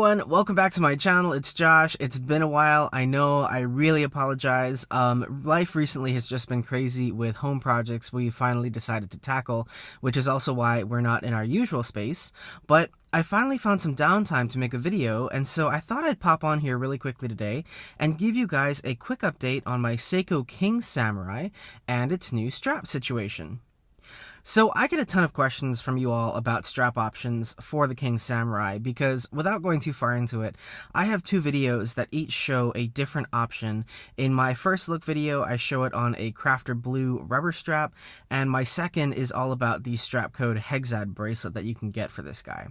everyone, welcome back to my channel. It's Josh. It's been a while. I know, I really apologize. Life recently has just been crazy with home projects we finally decided to tackle, which is also why we're not in our usual space. But I finally found some downtime to make a video, and so I thought I'd pop on here really quickly today and give you guys a quick update on my Seiko King Samurai and its new strap situation. So I get a ton of questions from you all about strap options for the King Samurai because, without going too far into it, I have two videos that each show a different option. In my first look video, I show it on a Crafter Blue rubber strap, and my second is all about the Strapcode Hexad Bracelet that you can get for this guy.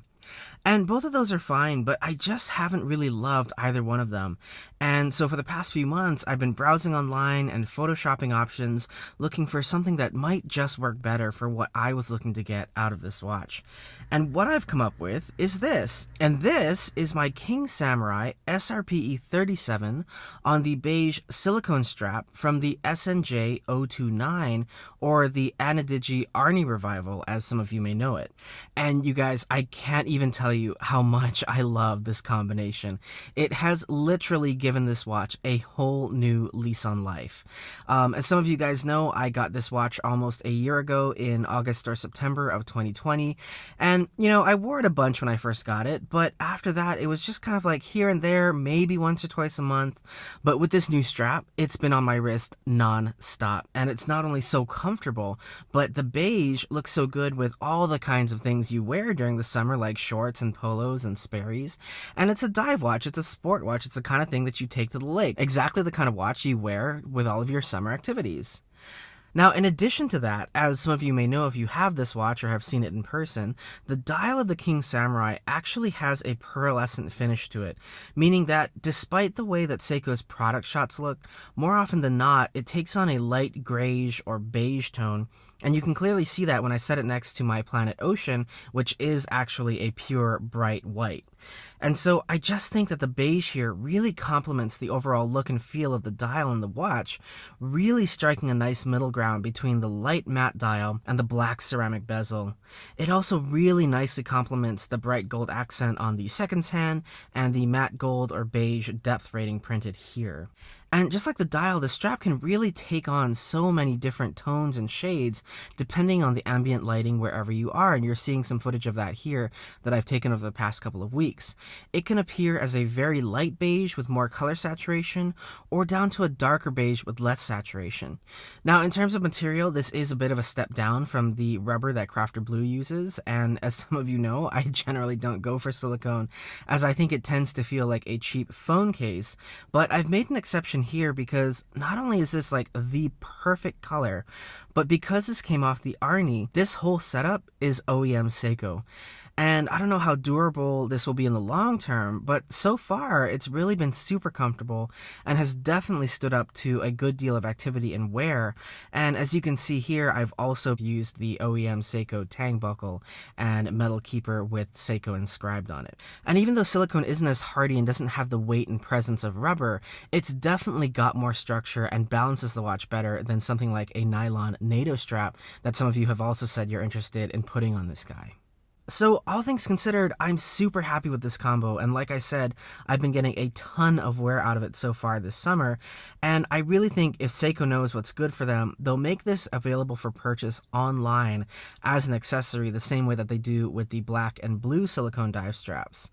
And both of those are fine, but I just haven't really loved either one of them. And so for the past few months, I've been browsing online and photoshopping options, looking for something that might just work better for what I was looking to get out of this watch. And what I've come up with is this. And this is my King Samurai SRPE37 on the beige silicone strap from the SNJ029, or the New Arnie revival, as some of you may know it. And you guys, I can't even tell you how much I love this combination. It has literally given this watch a whole new lease on life. As some of you guys know, I got this watch almost a year ago in August or September of 2020, and you know, I wore it a bunch when I first got it, but after that it was just kind of like here and there, maybe once or twice a month. But with this new strap, it's been on my wrist non-stop, and it's not only so comfortable, but the beige looks so good with all the kinds of things you wear during the summer, like shorts and polos and Sperry's. And it's a dive watch, it's a sport watch, it's the kind of thing that you take to the lake. Exactly the kind of watch you wear with all of your summer activities. Now, in addition to that, as some of you may know if you have this watch or have seen it in person, the dial of the King Samurai actually has a pearlescent finish to it, meaning that despite the way that Seiko's product shots look, more often than not, it takes on a light grayish or beige tone, and you can clearly see that when I set it next to my Planet Ocean, which is actually a pure bright white. And so I just think that the beige here really complements the overall look and feel of the dial and the watch, really striking a nice middle ground between the light matte dial and the black ceramic bezel. It also really nicely complements the bright gold accent on the seconds hand and the matte gold or beige depth rating printed here. And just like the dial, the strap can really take on so many different tones and shades depending on the ambient lighting wherever you are, and you're seeing some footage of that here that I've taken over the past couple of weeks. It can appear as a very light beige with more color saturation, or down to a darker beige with less saturation. Now, in terms of material, this is a bit of a step down from the rubber that Crafter Blue uses, and as some of you know, I generally don't go for silicone, as I think it tends to feel like a cheap phone case, but I've made an exception here because not only is this like the perfect color, but because this came off the Arnie, this whole setup is OEM Seiko. And I don't know how durable this will be in the long term, but so far it's really been super comfortable and has definitely stood up to a good deal of activity and wear. And as you can see here, I've also used the OEM Seiko tang buckle and metal keeper with Seiko inscribed on it. And even though silicone isn't as hardy and doesn't have the weight and presence of rubber, it's definitely got more structure and balances the watch better than something like a nylon NATO strap that some of you have also said you're interested in putting on this guy. So all things considered, I'm super happy with this combo, and like I said, I've been getting a ton of wear out of it so far this summer, and I really think if Seiko knows what's good for them, they'll make this available for purchase online as an accessory the same way that they do with the black and blue silicone dive straps.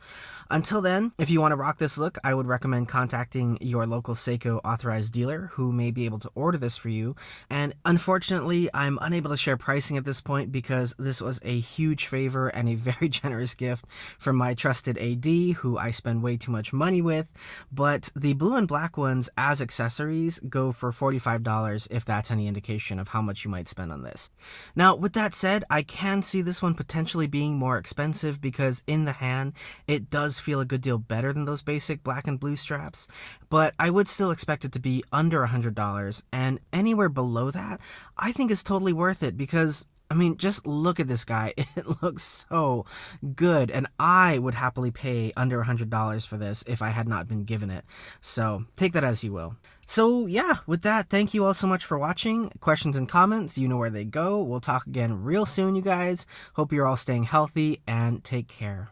Until then, if you want to rock this look, I would recommend contacting your local Seiko authorized dealer who may be able to order this for you, and unfortunately, I'm unable to share pricing at this point because this was a huge favor and a very generous gift from my trusted AD, who I spend way too much money with, but the blue and black ones as accessories go for $45 if that's any indication of how much you might spend on this. Now, with that said, I can see this one potentially being more expensive because in the hand, it does feel a good deal better than those basic black and blue straps, but I would still expect it to be under $100, and anywhere below that, I think is totally worth it because I mean, just look at this guy. It looks so good, and I would happily pay under $100 for this if I had not been given it. So take that as you will. So yeah, with that, thank you all so much for watching. Questions and comments, you know where they go. We'll talk again real soon, you guys. Hope you're all staying healthy, and take care.